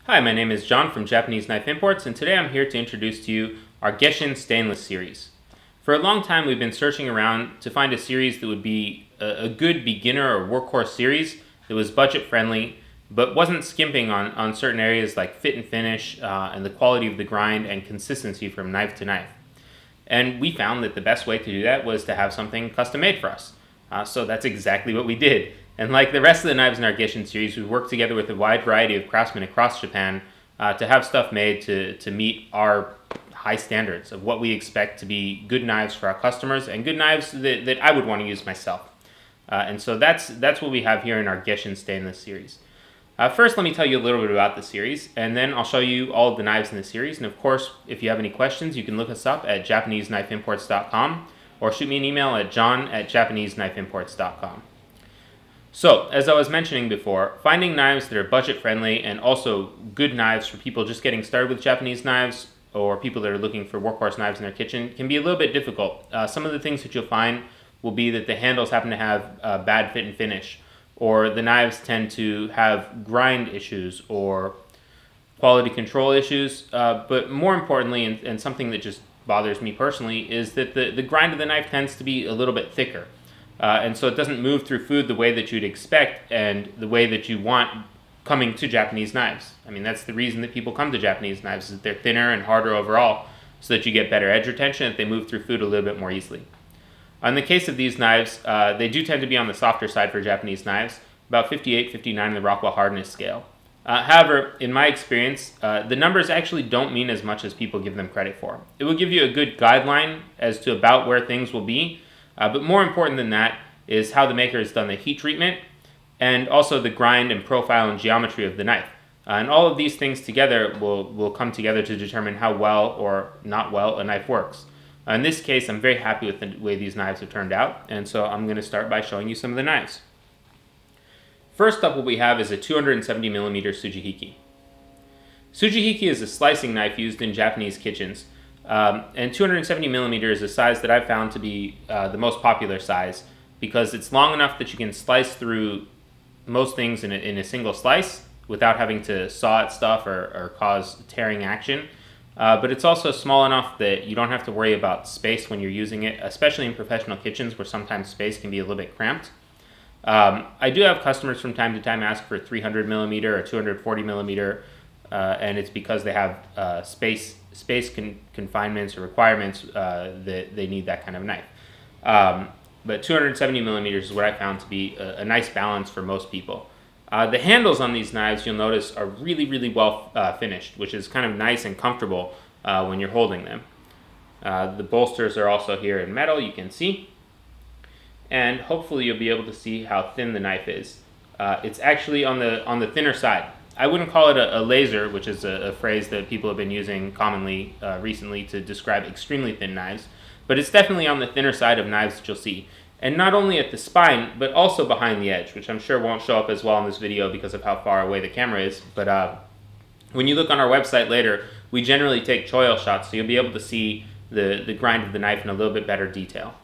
Hi, my name is John from Japanese Knife Imports, and today I'm here to introduce to you our Gesshin Stainless series. For a long time we've been searching around to find a series that would be a good beginner or workhorse series that was budget friendly, but wasn't skimping on certain areas like fit and finish and the quality of the grind and consistency from knife to knife. And we found that the best way to do that was to have something custom made for us. So that's exactly what we did. And like the rest of the knives in our Gesshin series, we worked together with a wide variety of craftsmen across Japan to have stuff made to meet our high standards of what we expect to be good knives for our customers and good knives that I would want to use myself. And so that's what we have here in our Gesshin Stainless series. First, let me tell you a little bit about the series, and then I'll show you all of the knives in the series. And of course, if you have any questions, you can look us up at JapaneseKnifeImports.com or shoot me an email at john@JapaneseKnifeImports.com. So, as I was mentioning before, finding knives that are budget friendly and also good knives for people just getting started with Japanese knives or people that are looking for workhorse knives in their kitchen can be a little bit difficult. Some of the things that you'll find will be that the handles happen to have bad fit and finish, or the knives tend to have grind issues or quality control issues. But more importantly, and something that just bothers me personally, is that the grind of the knife tends to be a little bit thicker. And so it doesn't move through food the way that you'd expect and the way that you want coming to Japanese knives. I mean, that's the reason that people come to Japanese knives, is that they're thinner and harder overall so that you get better edge retention, that they move through food a little bit more easily. In the case of these knives, they do tend to be on the softer side for Japanese knives, about 58, 59 in the Rockwell hardness scale. However, in my experience, the numbers actually don't mean as much as people give them credit for. It will give you a good guideline as to about where things will be, but more important than that is how the maker has done the heat treatment and also the grind and profile and geometry of the knife. And all of these things together will come together to determine how well or not well a knife works. In this case, I'm very happy with the way these knives have turned out, and so I'm going to start by showing you some of the knives. First up, what we have is a 270 millimeter Tsujihiki. Tsujihiki is a slicing knife used in Japanese kitchens. And 270 millimeter is a size that I've found to be the most popular size because it's long enough that you can slice through most things in a single slice without having to saw at stuff or cause tearing action. But it's also small enough that you don't have to worry about space when you're using it, especially in professional kitchens where sometimes space can be a little bit cramped. I do have customers from time to time ask for 300 millimeter or 240 millimeter, and it's because they have space confinements or requirements that they need that kind of knife. But 270 millimeters is what I found to be a nice balance for most people. The handles on these knives, you'll notice, are really well finished, which is kind of nice and comfortable when you're holding them. The bolsters are also here in metal, you can see. And hopefully you'll be able to see how thin the knife is. It's actually on the thinner side. I wouldn't call it a laser, which is a phrase that people have been using commonly recently to describe extremely thin knives, but it's definitely on the thinner side of knives that you'll see. And not only at the spine, but also behind the edge, which I'm sure won't show up as well in this video because of how far away the camera is. But when you look on our website later, we generally take choil shots, so you'll be able to see the grind of the knife in a little bit better detail.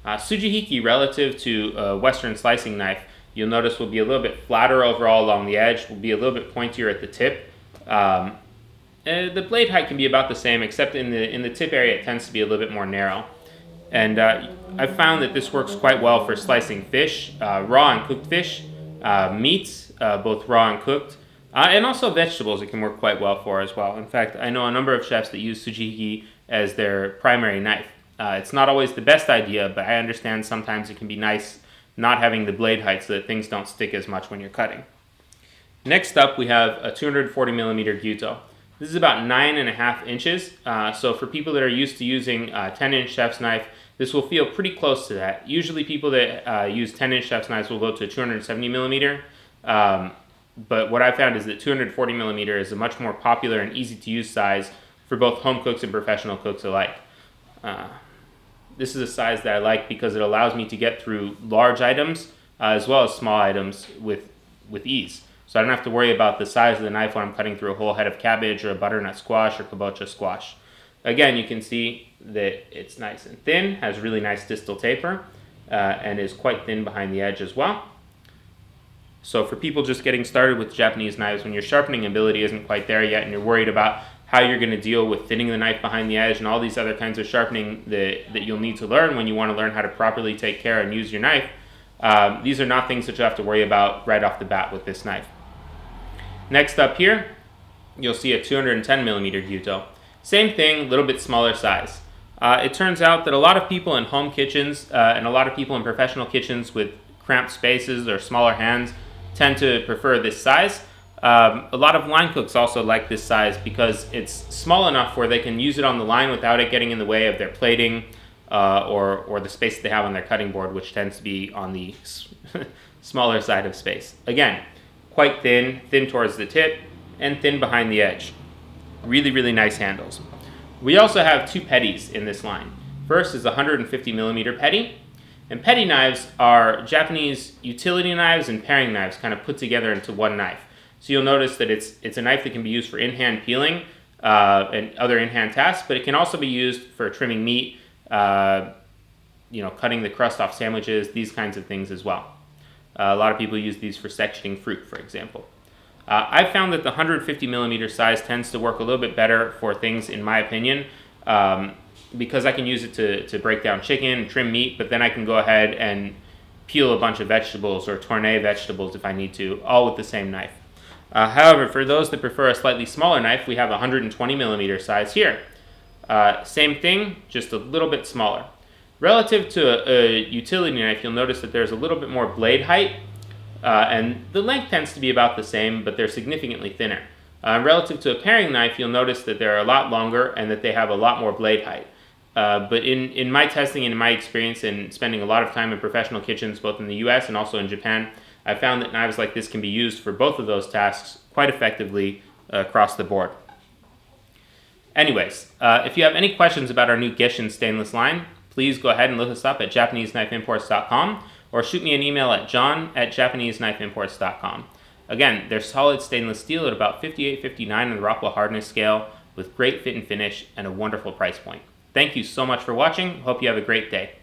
Tsujihiki, relative to a Western slicing knife, you'll notice will be a little bit flatter overall along the edge, will be a little bit pointier at the tip. The blade height can be about the same, except in the tip area it tends to be a little bit more narrow. And I've found that this works quite well for slicing fish, raw and cooked fish, meats, both raw and cooked, and also vegetables it can work quite well for as well. In fact, I know a number of chefs that use Tsujihiki as their primary knife. It's not always the best idea, but I understand sometimes it can be nice not having the blade height so that things don't stick as much when you're cutting. Next up, we have a 240 millimeter Gyuto. This is about 9.5 inches, so for people that are used to using a 10-inch chef's knife, this will feel pretty close to that. Usually people that use 10-inch chef's knives will go to 270 millimeter, but what I found is that 240 millimeter is a much more popular and easy to use size for both home cooks and professional cooks alike. This is a size that I like because it allows me to get through large items as well as small items with ease. So I don't have to worry about the size of the knife when I'm cutting through a whole head of cabbage or a butternut squash or kabocha squash. Again, you can see that it's nice and thin, has really nice distal taper, and is quite thin behind the edge as well. So for people just getting started with Japanese knives, when your sharpening ability isn't quite there yet and you're worried about how you're going to deal with thinning the knife behind the edge and all these other kinds of sharpening that you'll need to learn when you want to learn how to properly take care and use your knife, these are not things that you have to worry about right off the bat with this knife. Next up here, you'll see a 210 millimeter Gyuto. Same thing, a little bit smaller size. It turns out that a lot of people in home kitchens and a lot of people in professional kitchens with cramped spaces or smaller hands tend to prefer this size. A lot of line cooks also like this size because it's small enough where they can use it on the line without it getting in the way of their plating or the space that they have on their cutting board, which tends to be on the smaller side of space. Again, quite thin towards the tip, and thin behind the edge. Really, really nice handles. We also have two petties in this line. First is a 150 millimeter petty. And petty knives are Japanese utility knives and paring knives kind of put together into one knife. So you'll notice that it's a knife that can be used for in-hand peeling and other in-hand tasks, but it can also be used for trimming meat, cutting the crust off sandwiches, these kinds of things as well. A lot of people use these for sectioning fruit, for example. I've found that the 150 millimeter size tends to work a little bit better for things, in my opinion, because I can use it to break down chicken, trim meat, but then I can go ahead and peel a bunch of vegetables or tourne vegetables if I need to, all with the same knife. However, for those that prefer a slightly smaller knife, we have a 120 millimeter size here. Same thing, just a little bit smaller. Relative to a utility knife, you'll notice that there's a little bit more blade height, and the length tends to be about the same, but they're significantly thinner. Relative to a paring knife, you'll notice that they're a lot longer and that they have a lot more blade height. But in my testing and in my experience and spending a lot of time in professional kitchens, both in the US and also in Japan, I found that knives like this can be used for both of those tasks quite effectively across the board. Anyways, if you have any questions about our new Gesshin Stainless line, please go ahead and look us up at JapaneseKnifeImports.com or shoot me an email at john@JapaneseKnifeImports.com. Again, they're solid stainless steel at about 58-59 on the Rockwell hardness scale with great fit and finish and a wonderful price point. Thank you so much for watching. Hope you have a great day.